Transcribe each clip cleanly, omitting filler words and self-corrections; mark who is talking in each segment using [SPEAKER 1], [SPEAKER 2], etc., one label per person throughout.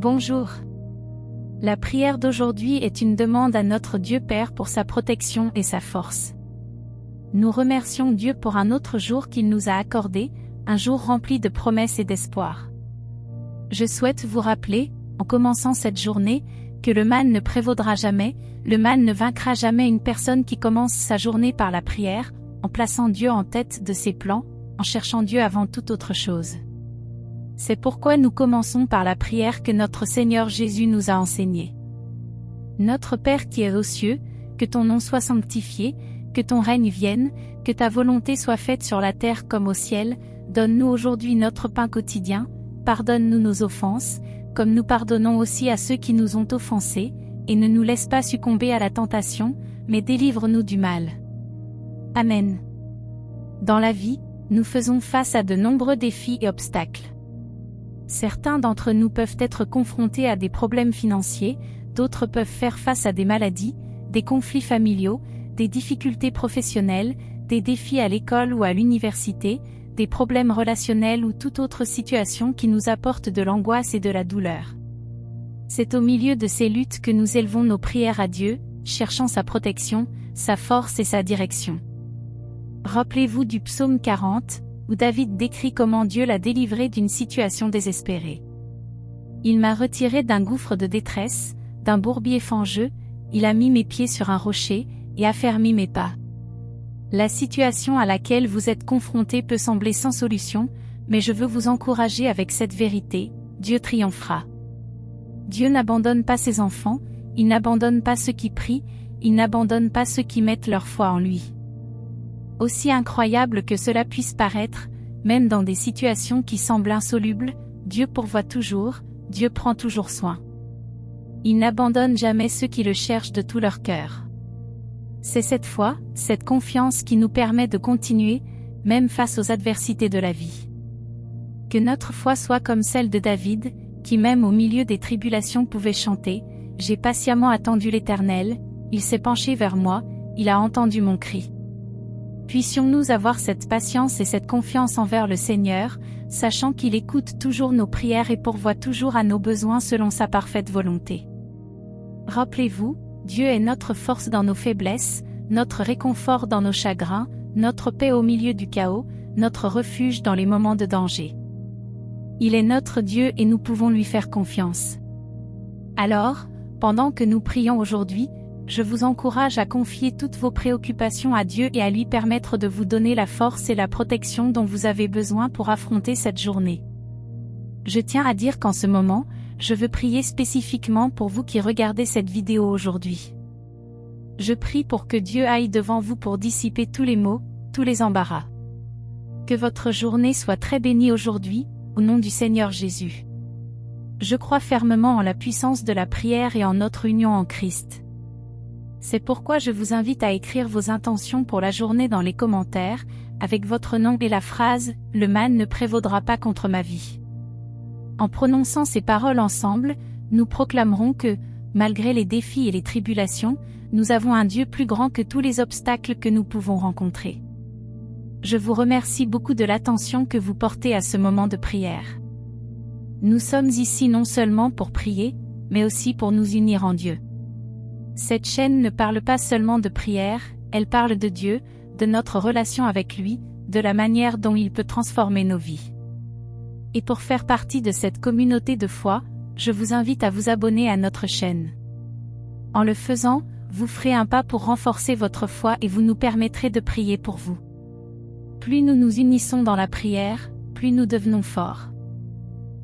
[SPEAKER 1] Bonjour. La prière d'aujourd'hui est une demande à notre Dieu Père pour sa protection et sa force. Nous remercions Dieu pour un autre jour qu'il nous a accordé, un jour rempli de promesses et d'espoir. Je souhaite vous rappeler, en commençant cette journée, que le mal ne prévaudra jamais, le mal ne vaincra jamais une personne qui commence sa journée par la prière, en plaçant Dieu en tête de ses plans, en cherchant Dieu avant toute autre chose. C'est pourquoi nous commençons par la prière que notre Seigneur Jésus nous a enseignée. Notre Père qui est aux cieux, que ton nom soit sanctifié, que ton règne vienne, que ta volonté soit faite sur la terre comme au ciel, donne-nous aujourd'hui notre pain quotidien, pardonne-nous nos offenses, comme nous pardonnons aussi à ceux qui nous ont offensés, et ne nous laisse pas succomber à la tentation, mais délivre-nous du mal. Amen. Dans la vie, nous faisons face à de nombreux défis et obstacles. Certains d'entre nous peuvent être confrontés à des problèmes financiers, d'autres peuvent faire face à des maladies, des conflits familiaux, des difficultés professionnelles, des défis à l'école ou à l'université, des problèmes relationnels ou toute autre situation qui nous apporte de l'angoisse et de la douleur. C'est au milieu de ces luttes que nous élevons nos prières à Dieu, cherchant sa protection, sa force et sa direction. Rappelez-vous du psaume 40, où David décrit comment Dieu l'a délivré d'une situation désespérée. Il m'a retiré d'un gouffre de détresse, d'un bourbier fangeux, il a mis mes pieds sur un rocher, et affermi mes pas. La situation à laquelle vous êtes confrontés peut sembler sans solution, mais je veux vous encourager avec cette vérité, Dieu triomphera. Dieu n'abandonne pas ses enfants, il n'abandonne pas ceux qui prient, il n'abandonne pas ceux qui mettent leur foi en lui. Aussi incroyable que cela puisse paraître, même dans des situations qui semblent insolubles, Dieu pourvoit toujours, Dieu prend toujours soin. Il n'abandonne jamais ceux qui le cherchent de tout leur cœur. C'est cette foi, cette confiance qui nous permet de continuer, même face aux adversités de la vie. Que notre foi soit comme celle de David, qui même au milieu des tribulations pouvait chanter « J'ai patiemment attendu l'Éternel, il s'est penché vers moi, il a entendu mon cri ». Puissions-nous avoir cette patience et cette confiance envers le Seigneur, sachant qu'il écoute toujours nos prières et pourvoit toujours à nos besoins selon sa parfaite volonté. Rappelez-vous, Dieu est notre force dans nos faiblesses, notre réconfort dans nos chagrins, notre paix au milieu du chaos, notre refuge dans les moments de danger. Il est notre Dieu et nous pouvons lui faire confiance. Alors, pendant que nous prions aujourd'hui, je vous encourage à confier toutes vos préoccupations à Dieu et à lui permettre de vous donner la force et la protection dont vous avez besoin pour affronter cette journée. Je tiens à dire qu'en ce moment, je veux prier spécifiquement pour vous qui regardez cette vidéo aujourd'hui. Je prie pour que Dieu aille devant vous pour dissiper tous les maux, tous les embarras. Que votre journée soit très bénie aujourd'hui, au nom du Seigneur Jésus. Je crois fermement en la puissance de la prière et en notre union en Christ. C'est pourquoi je vous invite à écrire vos intentions pour la journée dans les commentaires, avec votre nom et la phrase « Le mal ne prévaudra pas contre ma vie ». En prononçant ces paroles ensemble, nous proclamerons que, malgré les défis et les tribulations, nous avons un Dieu plus grand que tous les obstacles que nous pouvons rencontrer. Je vous remercie beaucoup de l'attention que vous portez à ce moment de prière. Nous sommes ici non seulement pour prier, mais aussi pour nous unir en Dieu. Cette chaîne ne parle pas seulement de prière, elle parle de Dieu, de notre relation avec lui, de la manière dont il peut transformer nos vies. Et pour faire partie de cette communauté de foi, je vous invite à vous abonner à notre chaîne. En le faisant, vous ferez un pas pour renforcer votre foi et vous nous permettrez de prier pour vous. Plus nous nous unissons dans la prière, plus nous devenons forts.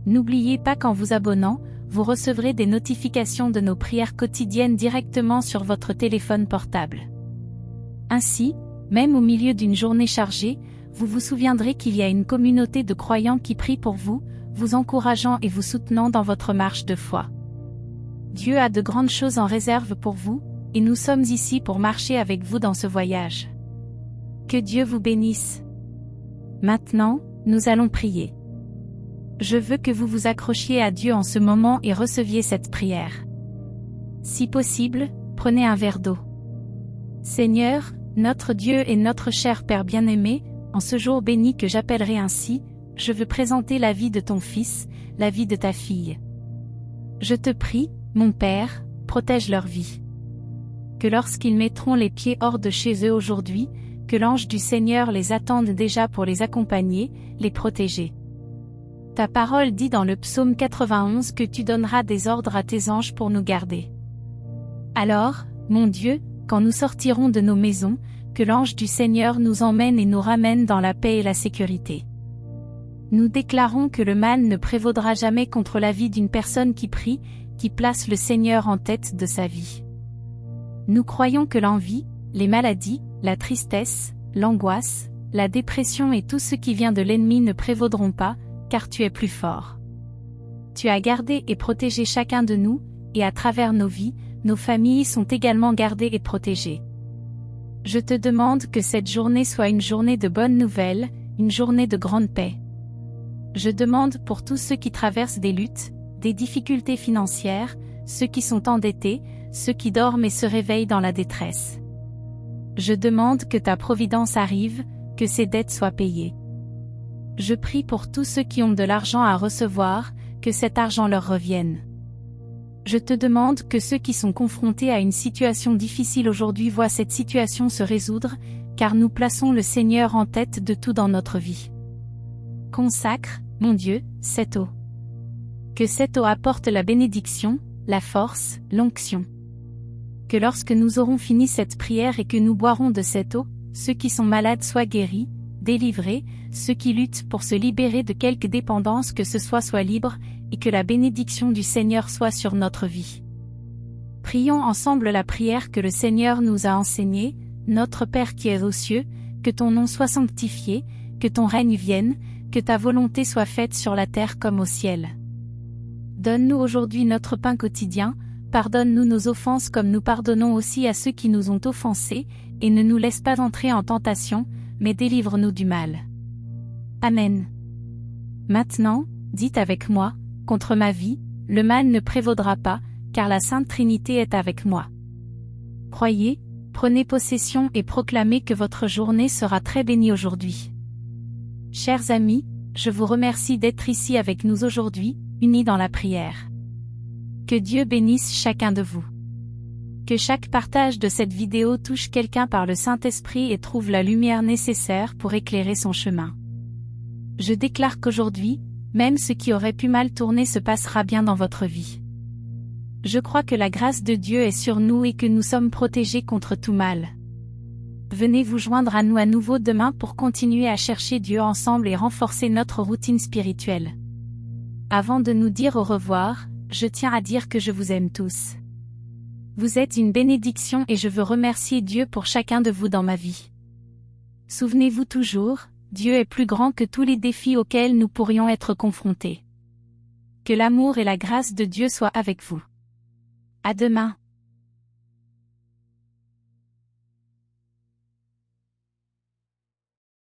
[SPEAKER 1] N'oubliez pas qu'en vous abonnant, vous recevrez des notifications de nos prières quotidiennes directement sur votre téléphone portable. Ainsi, même au milieu d'une journée chargée, vous vous souviendrez qu'il y a une communauté de croyants qui prient pour vous, vous encourageant et vous soutenant dans votre marche de foi. Dieu a de grandes choses en réserve pour vous, et nous sommes ici pour marcher avec vous dans ce voyage. Que Dieu vous bénisse. Maintenant, nous allons prier. Je veux que vous vous accrochiez à Dieu en ce moment et receviez cette prière. Si possible, prenez un verre d'eau. Seigneur, notre Dieu et notre cher Père bien-aimé, en ce jour béni que j'appellerai ainsi, je veux présenter la vie de ton fils, la vie de ta fille. Je te prie, mon Père, protège leur vie. Que lorsqu'ils mettront les pieds hors de chez eux aujourd'hui, que l'ange du Seigneur les attende déjà pour les accompagner, les protéger. Ta parole dit dans le psaume 91 que tu donneras des ordres à tes anges pour nous garder. Alors, mon Dieu, quand nous sortirons de nos maisons, que l'ange du Seigneur nous emmène et nous ramène dans la paix et la sécurité. Nous déclarons que le mal ne prévaudra jamais contre la vie d'une personne qui prie, qui place le Seigneur en tête de sa vie. Nous croyons que l'envie, les maladies, la tristesse, l'angoisse, la dépression et tout ce qui vient de l'ennemi ne prévaudront pas, car tu es plus fort. Tu as gardé et protégé chacun de nous, et à travers nos vies, nos familles sont également gardées et protégées. Je te demande que cette journée soit une journée de bonnes nouvelles, une journée de grande paix. Je demande pour tous ceux qui traversent des luttes, des difficultés financières, ceux qui sont endettés, ceux qui dorment et se réveillent dans la détresse. Je demande que ta providence arrive, que ces dettes soient payées. Je prie pour tous ceux qui ont de l'argent à recevoir, que cet argent leur revienne. Je te demande que ceux qui sont confrontés à une situation difficile aujourd'hui voient cette situation se résoudre, car nous plaçons le Seigneur en tête de tout dans notre vie. Consacre, mon Dieu, cette eau. Que cette eau apporte la bénédiction, la force, l'onction. Que lorsque nous aurons fini cette prière et que nous boirons de cette eau, ceux qui sont malades soient guéris, délivrés, ceux qui luttent pour se libérer de quelque dépendance que ce soit soient libres, et que la bénédiction du Seigneur soit sur notre vie. Prions ensemble la prière que le Seigneur nous a enseignée, Notre Père qui es aux cieux, que ton nom soit sanctifié, que ton règne vienne, que ta volonté soit faite sur la terre comme au ciel. Donne-nous aujourd'hui notre pain quotidien, pardonne-nous nos offenses comme nous pardonnons aussi à ceux qui nous ont offensés, et ne nous laisse pas entrer en tentation, mais délivre-nous du mal. Amen. Maintenant, dites avec moi, contre ma vie, le mal ne prévaudra pas, car la Sainte Trinité est avec moi. Croyez, prenez possession et proclamez que votre journée sera très bénie aujourd'hui. Chers amis, je vous remercie d'être ici avec nous aujourd'hui, unis dans la prière. Que Dieu bénisse chacun de vous. Que chaque partage de cette vidéo touche quelqu'un par le Saint-Esprit et trouve la lumière nécessaire pour éclairer son chemin. Je déclare qu'aujourd'hui, même ce qui aurait pu mal tourner se passera bien dans votre vie. Je crois que la grâce de Dieu est sur nous et que nous sommes protégés contre tout mal. Venez vous joindre à nous à nouveau demain pour continuer à chercher Dieu ensemble et renforcer notre routine spirituelle. Avant de nous dire au revoir, je tiens à dire que je vous aime tous. Vous êtes une bénédiction et je veux remercier Dieu pour chacun de vous dans ma vie. Souvenez-vous toujours, Dieu est plus grand que tous les défis auxquels nous pourrions être confrontés. Que l'amour et la grâce de Dieu soient avec vous. À demain.